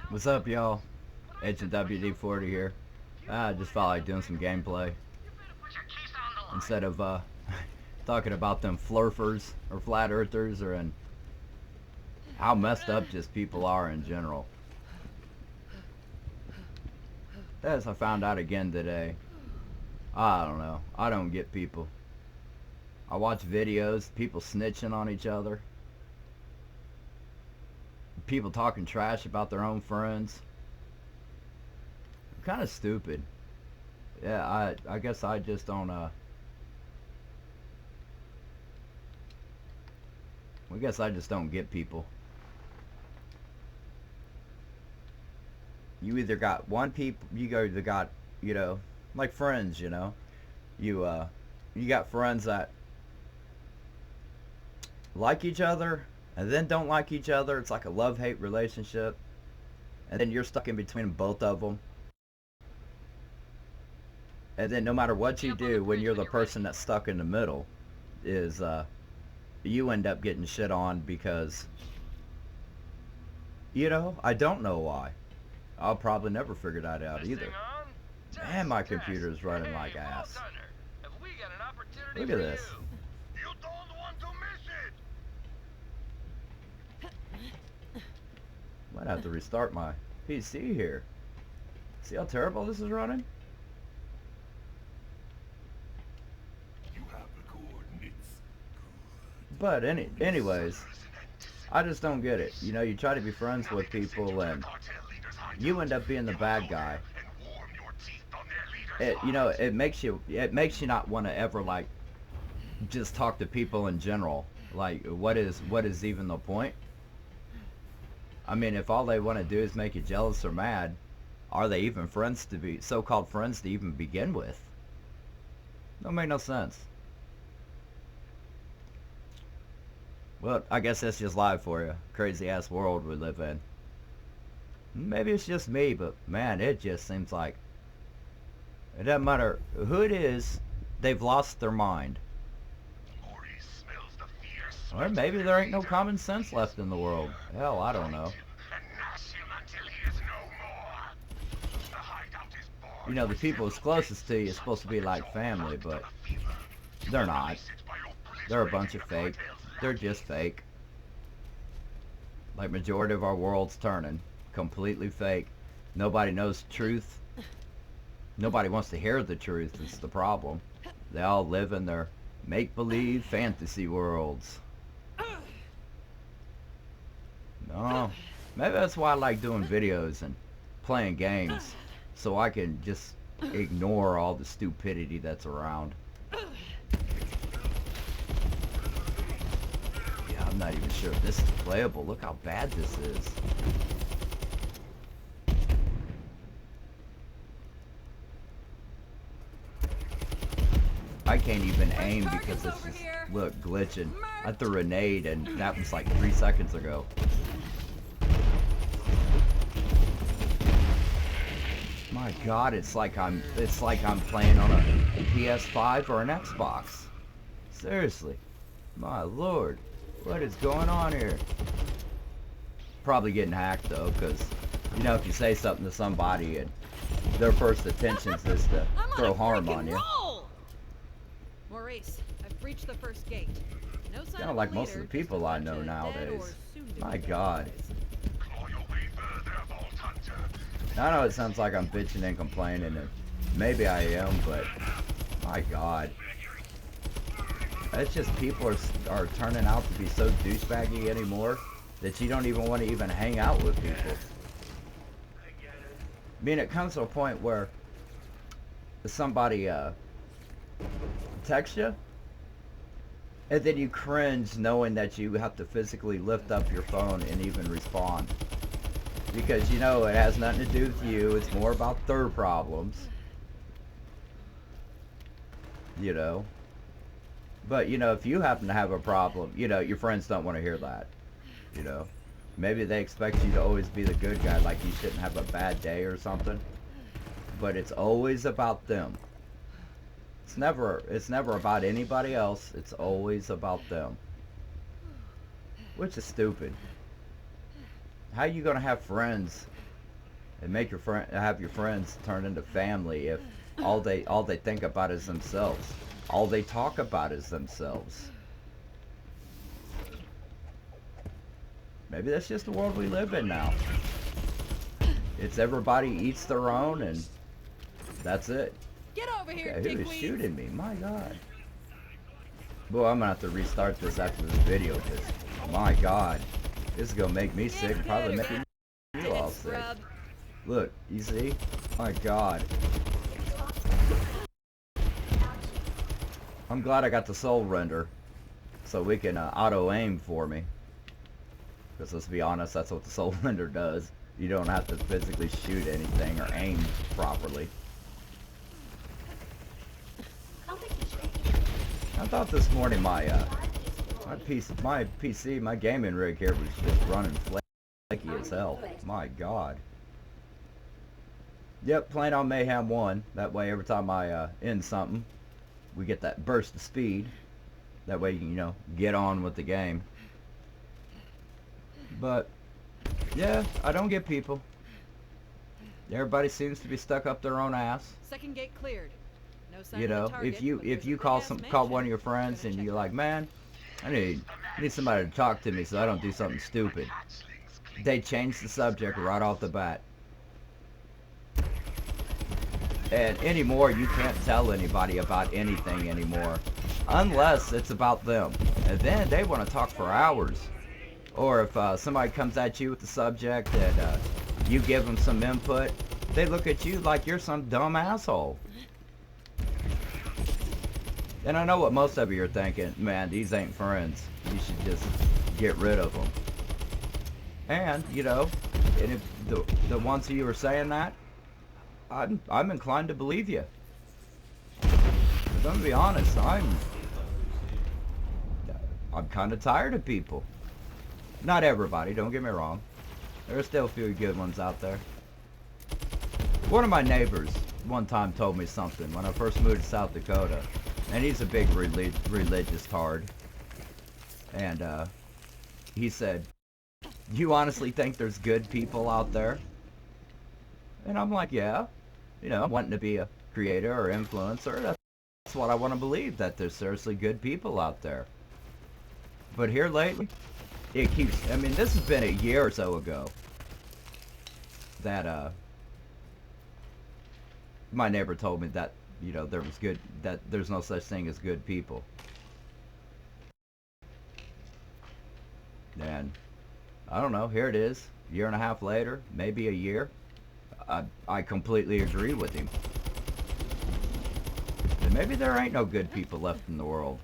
What's up, y'all? Agent WD-40 here. I just felt like doing some gameplay instead of talking about them flurfers or flat earthers or and how messed up just people are in general. As I found out again today, I don't know. I don't get people. I watch videos, people snitching on each other, people talking trash about their own friends. Kind of stupid. Yeah, I guess I just don't I guess I just don't get people. You either got one people, you either got, like friends, you you got friends that like each other and then don't like each other. It's like a love-hate relationship, and then you're stuck in between both of them. And then no matter what you do, when you're the person that's stuck in the middle, is you end up getting shit on because I don't know why. I'll probably never figure that out either. Man, my computer's running like ass. Look at this. You don't want to miss it. Might have to restart my PC here. See how terrible this is running? You have the coordinates. But anyways, I just don't get it. You try to be friends with people and you end up being the bad guy. It makes you not want to ever like just talk to people in general. Like what is even the point? I mean, if all they want to do is make you jealous or mad, are they even friends to be so-called friends to even begin with? Don't make no sense. Well, I guess that's just live for you. Crazy ass world we live in. Maybe it's just me, but man, it just seems like it doesn't matter who it is, they've lost their mind. Or maybe there ain't no common sense left in the world. Hell, I don't know. The people that's closest to you is supposed to be like family, but they're not. They're a bunch of fake. They're just fake. Like majority of our world's turning. Completely fake. Nobody knows the truth. Nobody wants to hear the truth. It's the problem. They all live in their make-believe fantasy worlds. No. Maybe that's why I like doing videos and playing games. So I can just ignore all the stupidity that's around. Yeah, I'm not even sure if this is playable. Look how bad this is. I can't even aim because it's just, look, glitching. I threw a grenade and that was like 3 seconds ago. My God, it's like I'm playing on a PS5 or an Xbox. Seriously. My Lord. What is going on here? Probably getting hacked though, because if you say something to somebody and their first intentions is to throw harm on you. Maurice, I've breached the first gate. No sign Kind of of like a most of leader, the people just a I bunch know of nowadays. dead or soon-to-be My dead God. guys. I know it sounds like I'm bitching and complaining, and maybe I am, but my God. It's just people are turning out to be so douchebaggy anymore that you don't even want to even hang out with people. I mean, it comes to a point where somebody texts you, and then you cringe knowing that you have to physically lift up your phone and even respond. Because it has nothing to do with you, it's more about their problems. But if you happen to have a problem, your friends don't want to hear that. Maybe they expect you to always be the good guy, like you shouldn't have a bad day or something. But it's always about them. It's never about anybody else, it's always about them. Which is stupid. How you gonna have friends and make your friend, have your friends turn into family if all they think about is themselves. All they talk about is themselves. Maybe that's just the world we live in now. It's everybody eats their own and that's it. Get over here, Okay, who is dickweed. shooting me? My God. Boy, I'm gonna have to restart this after this video because, my God, this is gonna make me sick and probably make you all sick. Scrub. Look, you see? My God. I'm glad I got the soul render so we can auto aim for me. Because let's be honest, that's what the soul render does. You don't have to physically shoot anything or aim properly. I thought this morning my PC, my gaming rig here was just running flaky as hell. My God. Yep, playing on Mayhem 1. That way every time I end something, we get that burst of speed. That way you can, you know, get on with the game. But, yeah, I don't get people. Everybody seems to be stuck up their own ass. Second gate cleared. No sign You of the know, target, if you but there's a call big-ass call mansion. one of your friends Gonna and check you're it like, out. man, I need somebody to talk to me so I don't do something stupid. They change the subject right off the bat. And anymore, you can't tell anybody about anything anymore, unless it's about them. And then they want to talk for hours. Or if somebody comes at you with the subject and you give them some input, they look at you like you're some dumb asshole. And I know what most of you are thinking, man, these ain't friends. You should just get rid of them. And, you know, and if the ones of you are saying that, I'm inclined to believe you. 'Cause I'm gonna be honest, I'm kind of tired of people. Not everybody, don't get me wrong. There are still a few good ones out there. One of my neighbors one time told me something when I first moved to South Dakota. And he's a big religious tard. And he said, "You honestly think there's good people out there?" And I'm like, yeah. You know, wanting to be a creator or influencer, that's what I want to believe, that there's seriously good people out there. But here lately, it keeps, I mean, this has been a year or so ago that my neighbor told me that, you know, that there's no such thing as good people. And I don't know, here it is, a year and a half later, maybe a year. I completely agree with him. And maybe there ain't no good people left in the world.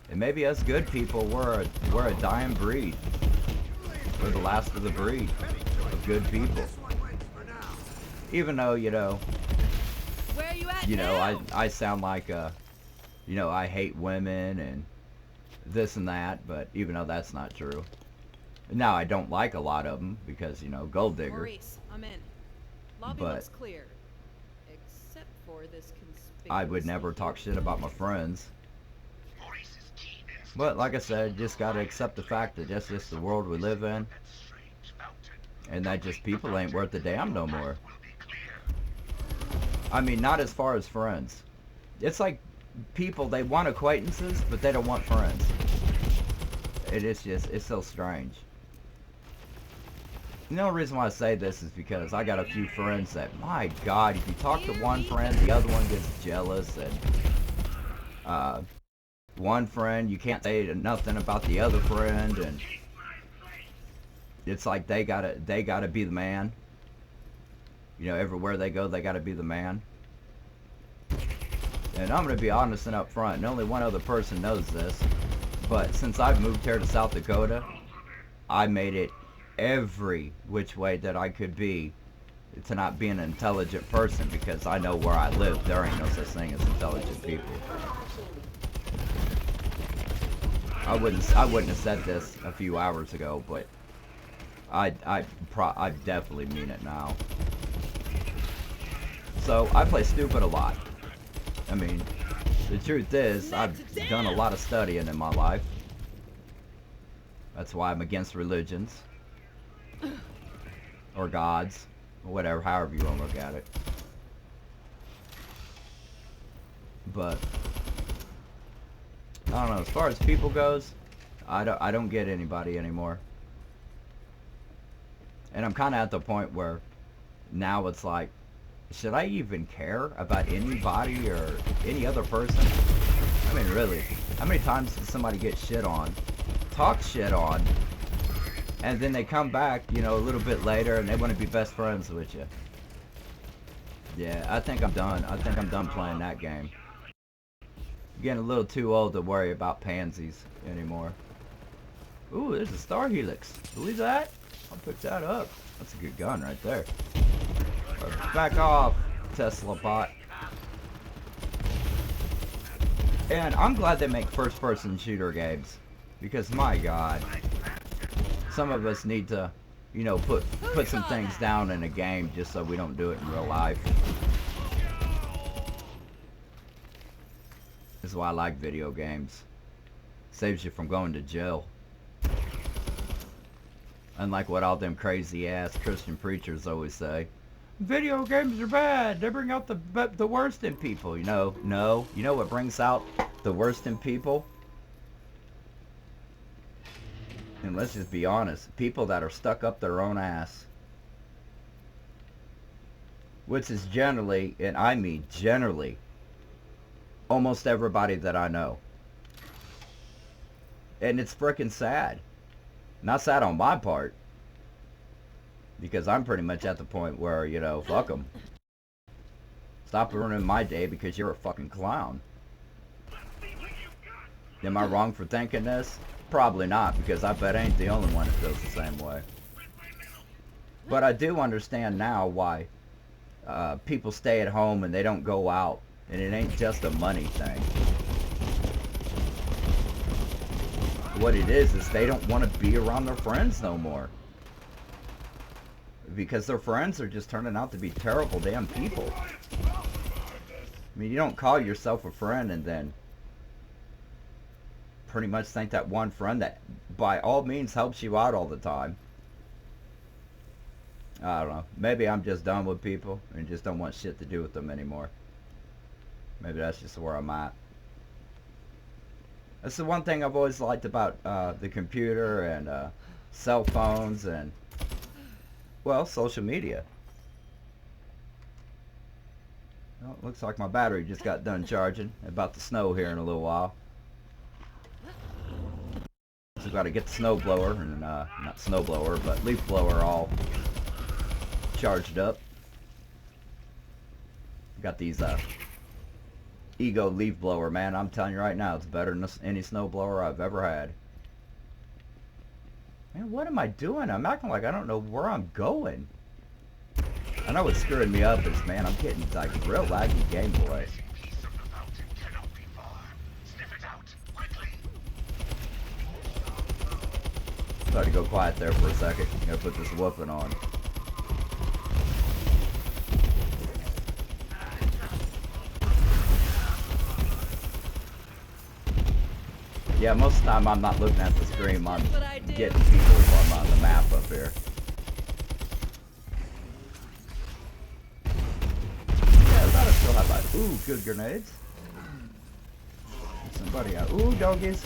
And maybe us good people, we're a dying breed. We're the last of the breed of good people. Even though, you know, Where you at I now? sound like you know, I hate women and this and that, but even though that's not true. Now I don't like a lot of them because, you know, gold digger. Maurice, I'm in. Lobby But- looks clear. Except for this conspicuous. I would never talk shit about my friends. But like I said, just gotta accept the fact that that's just the world we live in. And that just people ain't worth a damn no more. I mean, not as far as friends. It's like people, they want acquaintances, but they don't want friends. It's so strange. The only reason why I say this is because I got a few friends that, my God, if you talk to one friend, the other one gets jealous, and one friend, you can't say nothing about the other friend, and it's like they gotta be the man. You know, everywhere they go, they gotta be the man. And I'm gonna be honest and upfront, and only one other person knows this, but since I've moved here to South Dakota, I made it every which way that I could be to not be an intelligent person, because I know where I live, there ain't no such thing as intelligent people. I wouldn't have said this a few hours ago, but I definitely mean it now. So I play stupid a lot. I mean, the truth is, I've done a lot of studying in my life. That's why I'm against religions or gods. Whatever, however you want to look at it. But I don't know, as far as people goes, I don't get anybody anymore. And I'm kind of at the point where now it's like, should I even care about anybody or any other person? I mean, really, how many times does somebody get shit on, talk shit on, and then they come back, you know, a little bit later and they want to be best friends with you? Yeah, I think I'm done. I think I'm done playing that game. Getting a little too old to worry about pansies anymore. Ooh, there's a Star Helix. Believe that? I'll pick that up. That's a good gun right there. Back off, Tesla bot. And I'm glad they make first-person shooter games, because my God, some of us need to, you know, put some things down in a game just so we don't do it in real life. This is why I like video games. Saves you from going to jail. Unlike what all them crazy ass Christian preachers always say. Video games are bad. They bring out the worst in people. You know, no. You know what brings out the worst in people? And let's just be honest. People that are stuck up their own ass. Which is generally, and I mean generally, almost everybody that I know. And it's frickin' sad. Not sad on my part. Because I'm pretty much at the point where, you know, fuck them. Stop ruining my day because you're a fucking clown. Am I wrong for thinking this? Probably not, because I bet I ain't the only one that feels the same way. But I do understand now why people stay at home and they don't go out. And it ain't just a money thing. What it is they don't want to be around their friends no more. Because their friends are just turning out to be terrible damn people. I mean, you don't call yourself a friend and then pretty much think that one friend that by all means helps you out all the time. I don't know. Maybe I'm just done with people and just don't want shit to do with them anymore. Maybe that's just where I'm at. That's the one thing I've always liked about the computer and cell phones and, well, social media. Well, it looks like my battery just got done charging. About to snow here in a little while. So we've got to get the snow blower, and not snow blower, but leaf blower all charged up. Got these Ego leaf blower, man. I'm telling you right now, it's better than any snow blower I've ever had. Man, what am I doing? I'm acting like I don't know where I'm going. I know what's screwing me up is, man, I'm getting like real laggy gameplay. Sorry to go quiet there for a second. Gotta put this whooping on. Yeah, most of the time I'm not looking at the screen. I'm getting people from the map up here. Yeah, I thought I still have like, ooh, good grenades. Somebody out. Ooh, doggies.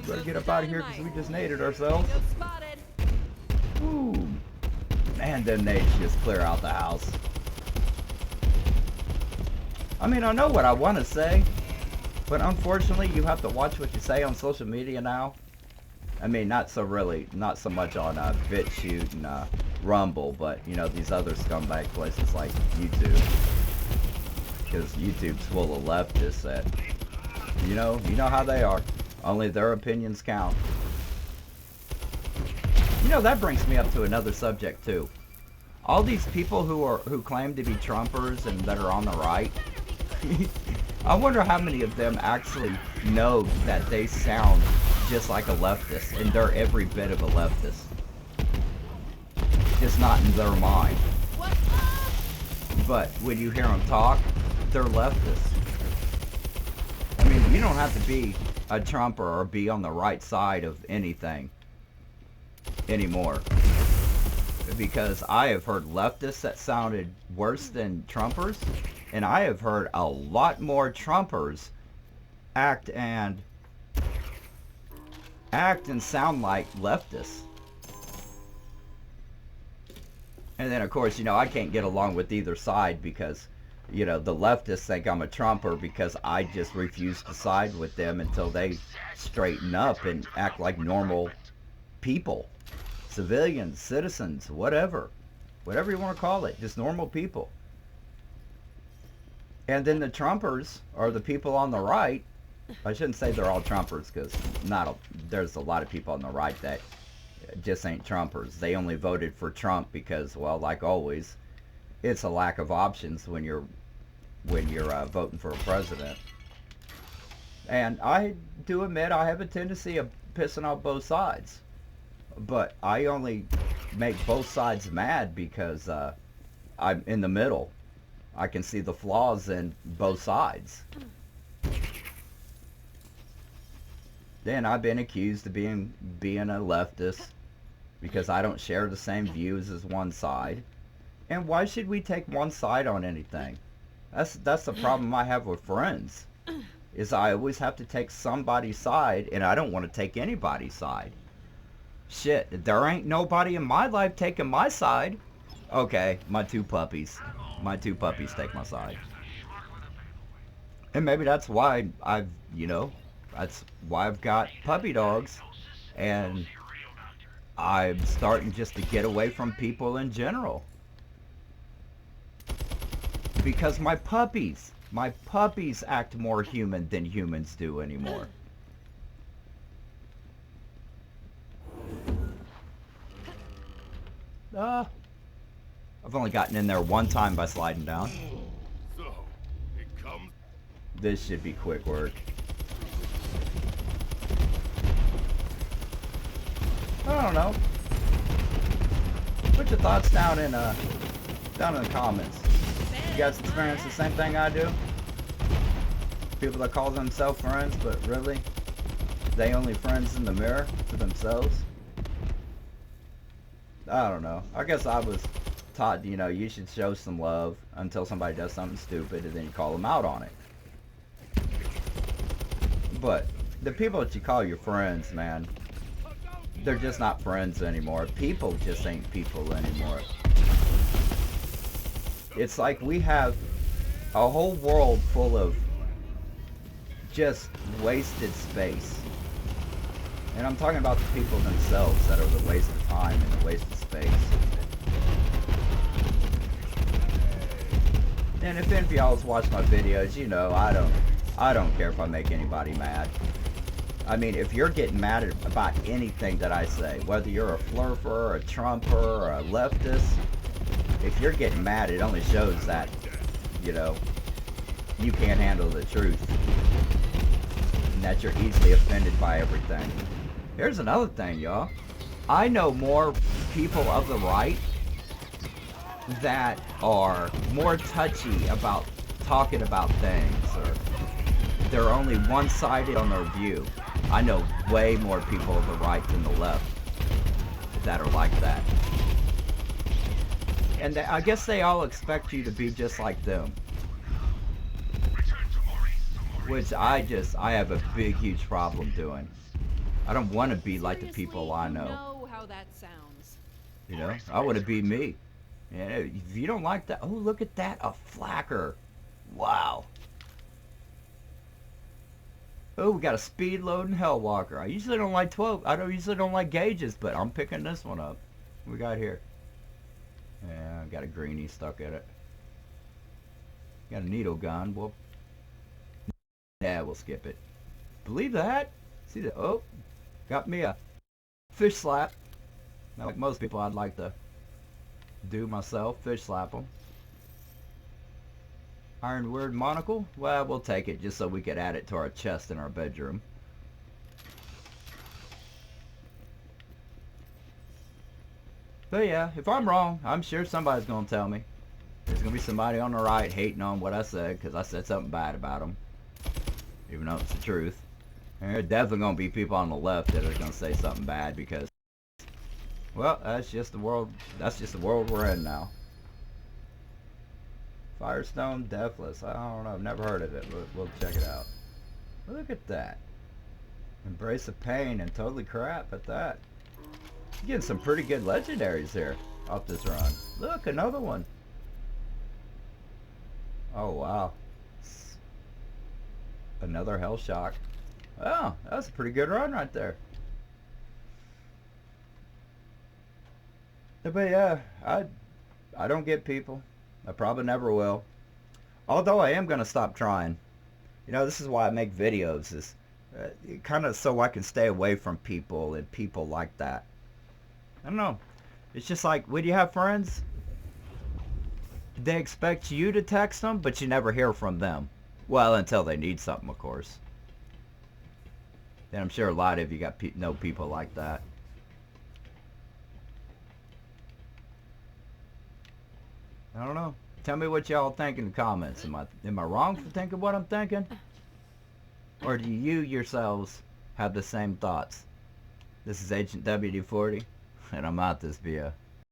Better get up out of here because we just naded ourselves. Ooh. Man, them nades just clear out the house. I mean, I know what I want to say. But unfortunately, you have to watch what you say on social media now. I mean, not so much on BitChute and Rumble, but, you know, these other scumbag places like YouTube. Because YouTube's full of leftists that, you know how they are. Only their opinions count. You know, that brings me up to another subject, too. All these people who claim to be Trumpers and that are on the right... I wonder how many of them actually know that they sound just like a leftist, and they're every bit of a leftist. Just not in their mind. But when you hear them talk, they're leftists. I mean, you don't have to be a Trumper or be on the right side of anything anymore. because I have heard leftists that sounded worse than Trumpers, and I have heard a lot more Trumpers act and sound like leftists. And then, of course, you know, I can't get along with either side because, you know, the leftists think I'm a Trumper because I just refuse to side with them until they straighten up and act like normal people. Civilians, citizens, whatever. Whatever you want to call it. Just normal people. And then the Trumpers, or the people on the right, I shouldn't say they're all Trumpers because there's a lot of people on the right that just ain't Trumpers. They only voted for Trump because, well, like always, it's a lack of options when you're voting for a president. And I do admit I have a tendency of pissing off both sides, but I only make both sides mad because I'm in the middle. I can see the flaws in both sides. Then I've been accused of being a leftist because I don't share the same views as one side. And why should we take one side on anything? That's the problem I have with friends. Is I always have to take somebody's side, and I don't want to take anybody's side. Shit, there ain't nobody in my life taking my side. Okay, my two puppies. My two puppies take my side. And maybe that's why that's why I've got puppy dogs, and I'm starting just to get away from people in general. Because my puppies act more human than humans do anymore. I've only gotten in there one time by sliding down. So, it comes. This should be quick work. I don't know. Put your thoughts down in the comments. You guys experience the same thing I do? People that call themselves friends, but really, they only friends in the mirror to themselves. I don't know. I guess I was taught, you know, you should show some love until somebody does something stupid and then you call them out on it. But the people that you call your friends, man, they're just not friends anymore. People just ain't people anymore. It's like we have a whole world full of just wasted space. And I'm talking about the people themselves that are the waste of time and the waste of space. And if any of y'all's watched my videos, you know I don't care if I make anybody mad. I mean, if you're getting mad about anything that I say, whether you're a flurfer, or a Trumper, or a leftist, if you're getting mad, it only shows that, you know, you can't handle the truth. And that you're easily offended by everything. Here's another thing, y'all. I know more people of the right that are more touchy about talking about things, or they're only one-sided on their view. I know way more people of the right than the left that are like that. And I guess they all expect you to be just like them. Which I have a big, huge problem doing. I don't want to be like the people I know. You know how that sounds. You know, I want to be me. And if you don't like that, oh, look at that, a flacker. Wow. Oh, we got a speed loading Hellwalker. I usually don't like 12. I usually don't like gauges, but I'm picking this one up. What we got here? Yeah, I got a greenie stuck in it. Got a needle gun. Well, yeah, we'll skip it. Believe that? See that? Oh, got me a fish slap. Now, like most people, I'd like to do myself, fish slap them. Ironwood monocle? Well, we'll take it just so we could add it to our chest in our bedroom. But yeah, if I'm wrong, I'm sure somebody's going to tell me. There's going to be somebody on the right hating on what I said because I said something bad about them. Even though it's the truth. And there's definitely going to be people on the left that are going to say something bad because Well, that's just the world. That's just the world we're in now. Firestone Deathless. I don't know. I've never heard of it, but we'll check it out. Look at that. Embrace of Pain and Totally Crap at that. You're getting some pretty good legendaries here off this run. Look, another one. Oh, wow. Another Hellshock. Oh, that's a pretty good run right there. But yeah, I don't get people. I probably never will. Although I am going to stop trying. You know, this is why I make videos. Is kind of so I can stay away from people and people like that. I don't know. It's just like, when you have friends, they expect you to text them, but you never hear from them. Well, until they need something, of course. And I'm sure a lot of you know people like that. I don't know. Tell me what y'all think in the comments. Am I wrong for thinking what I'm thinking? Or do you yourselves have the same thoughts? This is Agent WD-40, and I'm out this via.